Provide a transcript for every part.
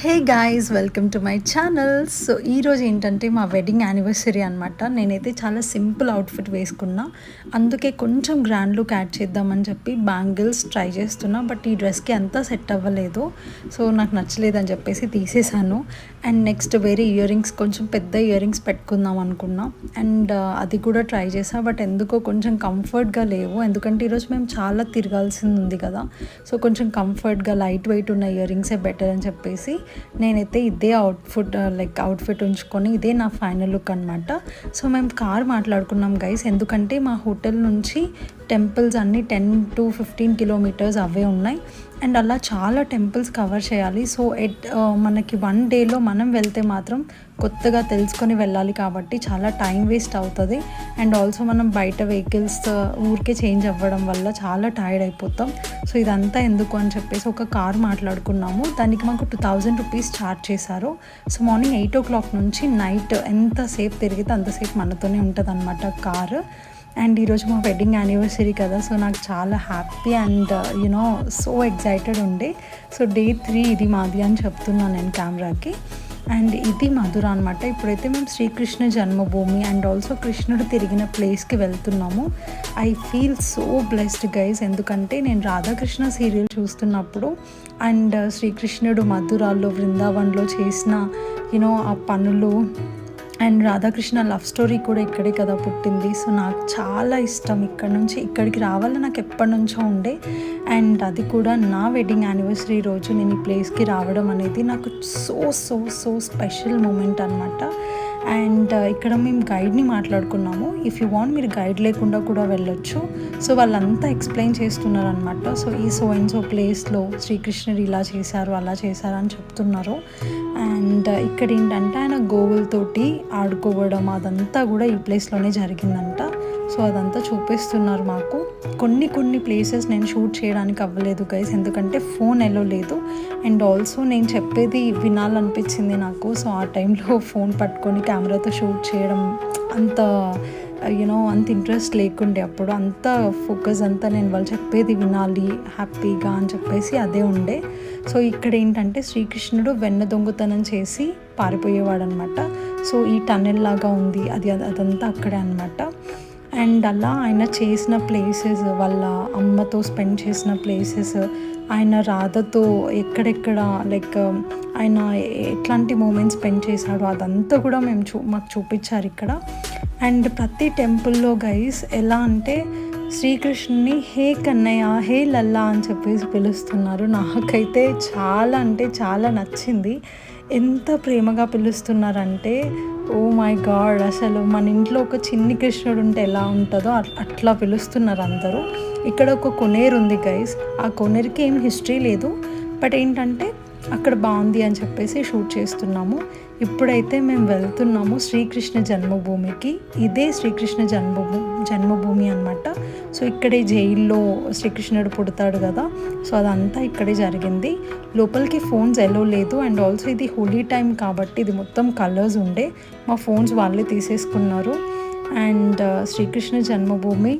Hey guys, welcome to my channel. So ఈరోజు ఏంటంటే మా వెడ్డింగ్ యానివర్సరీ అనమాట. నేనైతే చాలా సింపుల్ అవుట్ఫిట్ వేసుకున్నా, అందుకే కొంచెం గ్రాండ్ లుక్ యాడ్ చేద్దామని చెప్పి బ్యాంగిల్స్ ట్రై చేస్తున్నా. బట్ ఈ డ్రెస్కి అంతా సెట్ అవ్వలేదు, సో నాకు నచ్చలేదని చెప్పేసి తీసేసాను. అండ్ నెక్స్ట్ వేరే ఇయర్ రింగ్స్, కొంచెం పెద్ద ఇయర్ రింగ్స్ పెట్టుకుందాం అనుకున్నా. అండ్ అది కూడా ట్రై చేసా, బట్ ఎందుకో కొంచెం కంఫర్ట్గా లేవు. ఎందుకంటే ఈరోజు మేము చాలా తిరగాల్సింది ఉంది కదా, సో కొంచెం కంఫర్ట్గా లైట్ వెయిట్ ఉన్న ఇయర్ రింగ్సే బెటర్ అని చెప్పేసి నేనైతే ఇదే అవుట్ఫిట్ ఉంచుకొని ఇదే నా ఫైనల్ లుక్ అనమాట. సో మేము కార్ మాట్లాడుకున్నాం గైస్, ఎందుకంటే మా హోటల్ నుంచి టెంపుల్స్ అన్నీ 10 to 15 కిలోమీటర్స్ అవే ఉన్నాయి. అండ్ అలా చాలా టెంపుల్స్ కవర్ చేయాలి. సో మనకి 1 డేలో మనం వెళ్తే మాత్రం కొత్తగా తెలుసుకొని వెళ్ళాలి కాబట్టి చాలా టైం వేస్ట్ అవుతుంది. అండ్ ఆల్సో మనం బయట వెహికల్స్ ఊరికే చేంజ్ అవ్వడం వల్ల చాలా టైర్డ్ అయిపోతాం. సో ఇదంతా ఎందుకు అని చెప్పేసి ఒక కార్ మాట్లాడుకున్నాము. దానికి మాకు 2000 రూపీస్ ఛార్జ్ చేశారు. సో మార్నింగ్ 8 o'clock నుంచి నైట్ ఎంతసేపు తిరిగితే అంతసేపు మనతోనే ఉంటుంది అనమాట కారు. అండ్ ఈరోజు మా వెడ్డింగ్ యానివర్సరీ కదా, సో నాకు చాలా హ్యాపీ అండ్ సో ఎక్సైటెడ్ ఉండే. సో డే 3 ఇది మాది అని చెప్తున్నాను నేను కెమెరాకి. అండ్ ఇది మధుర అనమాట. ఇప్పుడైతే మేము శ్రీకృష్ణ జన్మభూమి అండ్ ఆల్సో కృష్ణుడు తిరిగిన ప్లేస్కి వెళ్తున్నాము. I feel so blessed guys, ఎందుకంటే నేను రాధాకృష్ణ సీరియల్ చూస్తున్నప్పుడు అండ్ శ్రీకృష్ణుడు మధురాలో బృందావన్లో చేసిన ఆ పనులు అండ్ రాధాకృష్ణ లవ్ స్టోరీ కూడా ఇక్కడే కదా పుట్టింది. సో నాకు చాలా ఇష్టం ఇక్కడ నుంచి ఇక్కడికి రావాలని నాకు ఎప్పటి నుంచో ఉండే. అండ్ అది కూడా నా వెడ్డింగ్ యానివర్సరీ రోజు నేను ఈ ప్లేస్కి రావడం అనేది నాకు so so so special moment అనమాట. అండ్ ఇక్కడ మేము గైడ్ని మాట్లాడుకున్నాము. ఇఫ్ యూ వాంట్ మీరు గైడ్ లేకుండా కూడా వెళ్ళొచ్చు. సో వాళ్ళంతా ఎక్స్ప్లెయిన్ చేస్తున్నారు అనమాట. సో ఈ సో ప్లేస్లో శ్రీకృష్ణుడు ఇలా చేశారు అలా చేశారు అని చెప్తున్నారు. అండ్ ఇక్కడ ఏంటంటే ఆయన గోవులతోటి ఆడుకోవడం అదంతా కూడా ఈ ప్లేస్లోనే జరిగిందంట. సో అదంతా చూపిస్తున్నారు మాకు. కొన్ని ప్లేసెస్ నేను షూట్ చేయడానికి అవ్వలేదు గైస్, ఎందుకంటే ఫోన్ ఎలో లేదు. అండ్ ఆల్సో నేను చెప్పేది వినాలనిపించింది నాకు. సో ఆ టైంలో ఫోన్ పట్టుకొని కెమెరాతో షూట్ చేయడం అంత అంత ఇంట్రెస్ట్ లేకుండే. అప్పుడు అంత ఫోకస్ అంతా నేను వాళ్ళు చెప్పేది వినాలి హ్యాపీగా అని చెప్పేసి అదే ఉండే. సో ఇక్కడ ఏంటంటే శ్రీకృష్ణుడు వెన్న దొంగతనం చేసి పారిపోయేవాడు అనమాట. సో ఈ టన్నెల్ లాగా ఉంది, అదంతా అక్కడే అనమాట. అండ్ అలా ఆయన చేసిన ప్లేసెస్, వాళ్ళ అమ్మతో స్పెండ్ చేసిన ప్లేసెస్, ఆయన రాధతో ఎక్కడెక్కడ ఆయన ఎట్లాంటి మూమెంట్స్ స్పెండ్ చేశాడో అదంతా కూడా మాకు చూపించారు ఇక్కడ. అండ్ ప్రతి టెంపుల్లో గైస్ ఎలా అంటే శ్రీకృష్ణుని హే కన్నయ్య, హే లల్లా అని చెప్పేసి పిలుస్తున్నారు. నాకైతే చాలా అంటే చాలా నచ్చింది. ఎంత ప్రేమగా పిలుస్తున్నారంటే ఓ మై గాడ్, అసలు మన ఇంట్లో ఒక చిన్ని కృష్ణుడు ఉంటే ఎలా ఉంటుందో అట్లా పిలుస్తున్నారు అందరూ. ఇక్కడ ఒక కొనేరు ఉంది గైస్, ఆ కొనేరుకి ఏం హిస్టరీ లేదు, బట్ ఏంటంటే అక్కడ బాగుంది అని చెప్పేసి షూట్ చేస్తున్నాము. ఇప్పుడైతే మేము వెళ్తున్నాము శ్రీకృష్ణ జన్మభూమికి. ఇదే శ్రీకృష్ణ జన్మభూమి అనమాట. సో ఇక్కడే జైల్లో శ్రీకృష్ణుడు పుడతాడు కదా, సో అదంతా ఇక్కడే జరిగింది. లోపలికి ఫోన్స్ ఎలో లేదు. అండ్ ఆల్సో ఇది హోలీ టైం కాబట్టి ఇది మొత్తం కలర్స్ ఉండే, మా ఫోన్స్ వాళ్ళే తీసేసుకున్నారు. అండ్ శ్రీకృష్ణ జన్మభూమి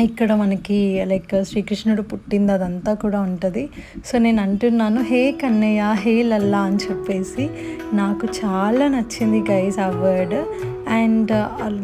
ఇక్కడ మనకి శ్రీకృష్ణుడు పుట్టింది అదంతా కూడా ఉంటుంది. సో నేను అంటున్నాను హే కన్నయ్య, హే లల్లా అని చెప్పేసి. నాకు చాలా నచ్చింది గైస్ ఆ వర్డ్. అండ్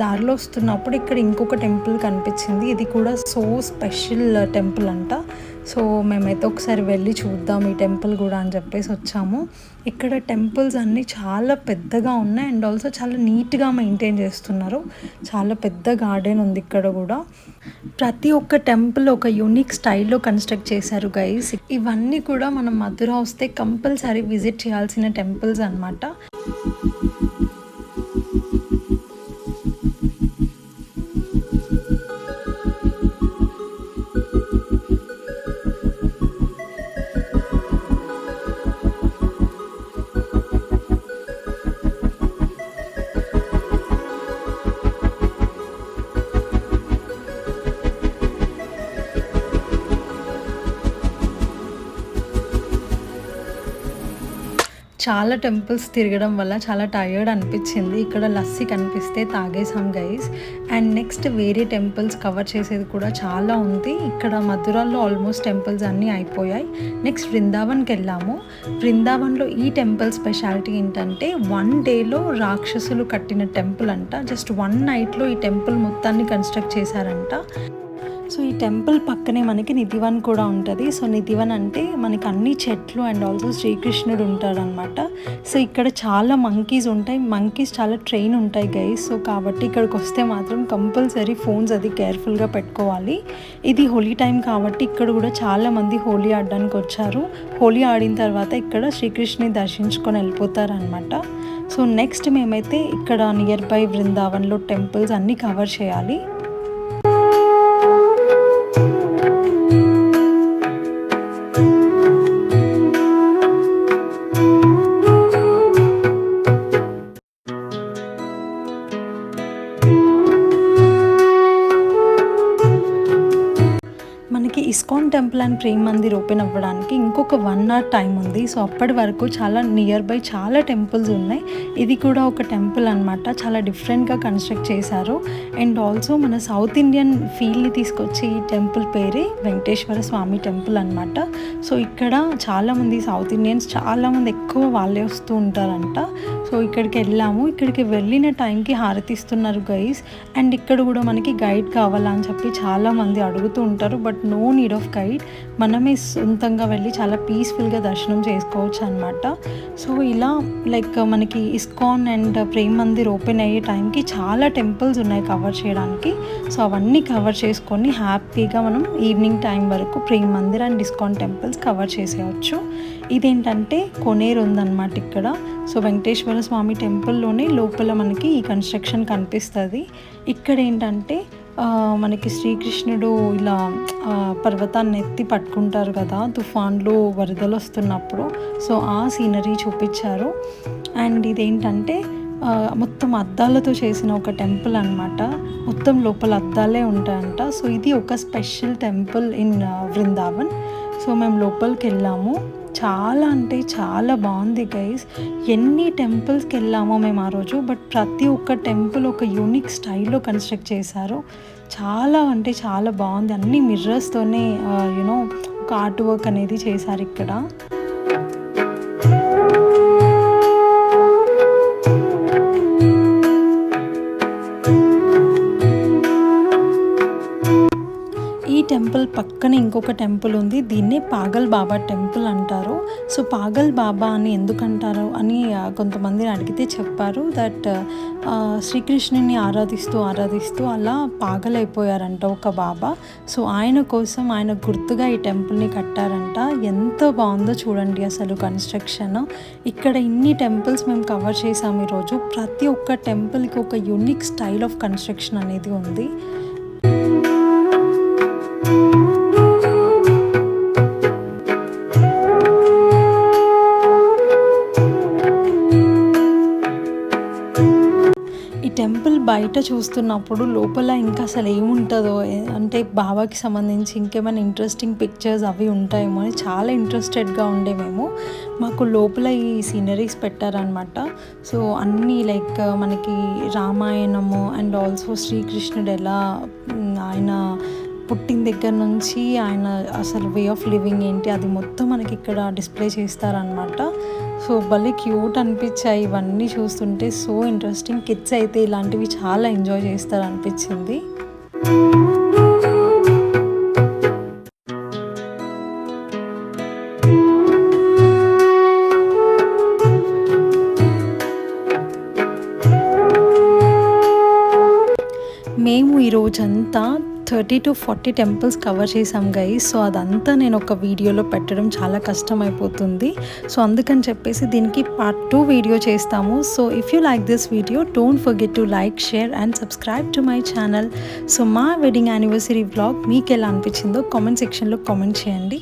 దారిలో వస్తున్నప్పుడు ఇక్కడ ఇంకొక టెంపుల్ కనిపించింది. ఇది కూడా సో స్పెషల్ టెంపుల్ అంట. సో మేమైతే ఒకసారి వెళ్ళి చూద్దాం ఈ టెంపుల్ కూడా అని చెప్పేసి వచ్చాము. ఇక్కడ టెంపుల్స్ అన్నీ చాలా పెద్దగా ఉన్నాయి అండ్ ఆల్సో చాలా నీట్గా మెయింటైన్ చేస్తున్నారు. చాలా పెద్ద గార్డెన్ ఉంది ఇక్కడ కూడా. ప్రతి ఒక్క టెంపుల్ ఒక యూనిక్ స్టైల్లో కన్స్ట్రక్ట్ చేశారు గైస్. ఇవన్నీ కూడా మనం మధుర వస్తే కంపల్సరీ విజిట్ చేయాల్సిన టెంపుల్స్ అన్నమాట. చాలా టెంపుల్స్ తిరగడం వల్ల చాలా టయర్డ్ అనిపించింది. ఇక్కడ లస్సీ కనిపిస్తే తాగేసాం గైస్. అండ్ నెక్స్ట్ వేరే టెంపుల్స్ కవర్ చేసేది కూడా చాలా ఉంది. ఇక్కడ మధురాలో ఆల్మోస్ట్ టెంపుల్స్ అన్నీ అయిపోయాయి. నెక్స్ట్ బృందావన్కి వెళ్ళాము. బృందావన్లో ఈ టెంపుల్ స్పెషాలిటీ ఏంటంటే 1 డేలో రాక్షసులు కట్టిన టెంపుల్ అంట. జస్ట్ 1 నైట్లో ఈ టెంపుల్ మొత్తాన్ని కన్స్ట్రక్ట్ చేశారంట. సో ఈ టెంపుల్ పక్కనే మనకి నిధివన్ కూడా ఉంటుంది. సో నిధివన్ అంటే మనకి అన్ని చెట్లు అండ్ ఆల్సో శ్రీకృష్ణుడు ఉంటాడనమాట. సో ఇక్కడ చాలా మంకీస్ ఉంటాయి. మంకీస్ చాలా ట్రైన్ ఉంటాయి గైస్. సో కాబట్టి ఇక్కడికి వస్తే మాత్రం కంపల్సరీ ఫోన్స్ అది కేర్ఫుల్గా పెట్టుకోవాలి. ఇది హోలీ టైం కాబట్టి ఇక్కడ కూడా చాలామంది హోలీ ఆడడానికి వచ్చారు. హోలీ ఆడిన తర్వాత ఇక్కడ శ్రీకృష్ణుని దర్శించుకొని వెళ్ళిపోతారనమాట. సో నెక్స్ట్ మేమైతే ఇక్కడ నియర్ బై బృందావన్లో టెంపుల్స్ అన్నీ కవర్ చేయాలి. మనకి ISKCON temple and Prem Mandir open అవ్వడానికి ఇంకొక 1 hour టైం ఉంది. సో అప్పటి వరకు చాలా నియర్ బై చాలా టెంపుల్స్ ఉన్నాయి. ఇది కూడా ఒక టెంపుల్ అనమాట. చాలా డిఫరెంట్గా కన్స్ట్రక్ట్ చేశారు. అండ్ ఆల్సో మన సౌత్ ఇండియన్ ఫీల్ని తీసుకొచ్చే ఈ టెంపుల్ పేరే వెంకటేశ్వర స్వామి టెంపుల్ అనమాట. సో ఇక్కడ చాలామంది సౌత్ ఇండియన్స్ చాలామంది ఎక్కువ వాళ్ళే వస్తూ ఉంటారంట. సో ఇక్కడికి వెళ్ళాము. ఇక్కడికి వెళ్ళిన టైంకి హారతిస్తున్నారు గైస్. అండ్ ఇక్కడ కూడా మనకి గైడ్ కావాలా అని చెప్పి చాలామంది అడుగుతూ ఉంటారు. But no need of guide, మనమే సొంతంగా వెళ్ళి చాలా పీస్ఫుల్గా దర్శనం చేసుకోవచ్చు అనమాట. సో ఇలా లైక్ మనకి ఇస్కాన్ అండ్ ప్రేమ్ మందిర్ ఓపెన్ అయ్యే టైంకి చాలా టెంపుల్స్ ఉన్నాయి కవర్ చేయడానికి. సో అవన్నీ కవర్ చేసుకొని హ్యాపీగా మనం ఈవినింగ్ టైం వరకు Prem Mandir and ISKCON temples cover చేసేయచ్చు. ఇదేంటంటే కొనేరు ఉందన్నమాట ఇక్కడ. సో వెంకటేశ్వర స్వామి టెంపుల్లోనే లోపల మనకి ఈ కన్స్ట్రక్షన్ కనిపిస్తుంది. ఇక్కడ ఏంటంటే మనకి శ్రీకృష్ణుడు ఇలా పర్వతాన్ని ఎత్తి పట్టుకుంటారు కదా తుఫాన్లు వరదలు వస్తున్నప్పుడు. సో ఆ సీనరీ చూపించారు. అండ్ ఇదేంటంటే మొత్తం అద్దాలతో చేసిన ఒక టెంపుల్ అనమాట. మొత్తం లోపల అద్దాలే ఉంటాయంట. సో ఇది ఒక special temple in Brindavan. So మేము లోపలికి వెళ్ళాము. చాలా అంటే చాలా బాగుంది గైస్. ఎన్ని టెంపుల్స్కి వెళ్ళామో మేము ఆ రోజు, బట్ ప్రతి ఒక్క టెంపుల్ ఒక యూనిక్ స్టైల్లో కన్స్ట్రక్ట్ చేశారు. చాలా అంటే చాలా బాగుంది. అన్ని మిర్రర్స్తోనే యూనో ఒక ఆర్ట్ వర్క్ అనేది చేశారు ఇక్కడ. టెంపుల్ పక్కన ఇంకొక టెంపుల్ ఉంది. దీన్నే పాగల్ బాబా టెంపుల్ అంటారు. సో పాగల్ బాబా అని ఎందుకంటారు అని కొంతమందిని అడిగితే చెప్పారు దట్ శ్రీకృష్ణుని ఆరాధిస్తూ అలా పాగలైపోయారంట ఒక బాబా. సో ఆయన కోసం ఆయన గుర్తుగా ఈ టెంపుల్ని కట్టారంట. ఎంత బాగుందో చూడండి అసలు కన్స్ట్రక్షన్. ఇక్కడ ఇన్ని టెంపుల్స్ మేము కవర్ చేసాము ఈరోజు. ప్రతి ఒక్క టెంపుల్కి ఒక యూనిక్ స్టైల్ ఆఫ్ కన్స్ట్రక్షన్ అనేది ఉంది. టెంపుల్ బయట చూస్తున్నప్పుడు లోపల ఇంకా అసలు ఏముంటుందో, అంటే బాబాకి సంబంధించి ఇంకేమైనా ఇంట్రెస్టింగ్ పిక్చర్స్ అవి ఉంటాయేమో అని చాలా ఇంట్రెస్టెడ్గా ఉండే మేము. మాకు లోపల ఈ సీనరీస్ పెట్టారనమాట. సో అన్నీ లైక్ మనకి రామాయణము అండ్ ఆల్సో శ్రీకృష్ణుడు ఎలా ఆయన పుట్టిన దగ్గర నుంచి ఆయన అసలు వే ఆఫ్ లివింగ్ ఏంటి అది మొత్తం మనకి ఇక్కడ డిస్ప్లే చేస్తారనమాట. సో భలే క్యూట్ అనిపించాయి ఇవన్నీ చూస్తుంటే. So interesting. కిడ్స్ అయితే ఇలాంటివి చాలా ఎంజాయ్ చేస్తారు అనిపించింది. మేము ఈరోజంతా 30 to 40 టెంపుల్స్ కవర్ చేసాం గైస్. సో అదంతా నేను ఒక వీడియోలో పెట్టడం చాలా కష్టం అయిపోతుంది. సో అందుకని చెప్పేసి దీనికి పార్ట్ 2 వీడియో చేస్తాము. So if you like this video don't forget to like, share and subscribe to my channel. So మా వెడ్డింగ్ యానివర్సరీ వ్లాగ్ మీకు ఎలా అనిపించిందో కామెంట్ సెక్షన్లో కామెంట్ చేయండి.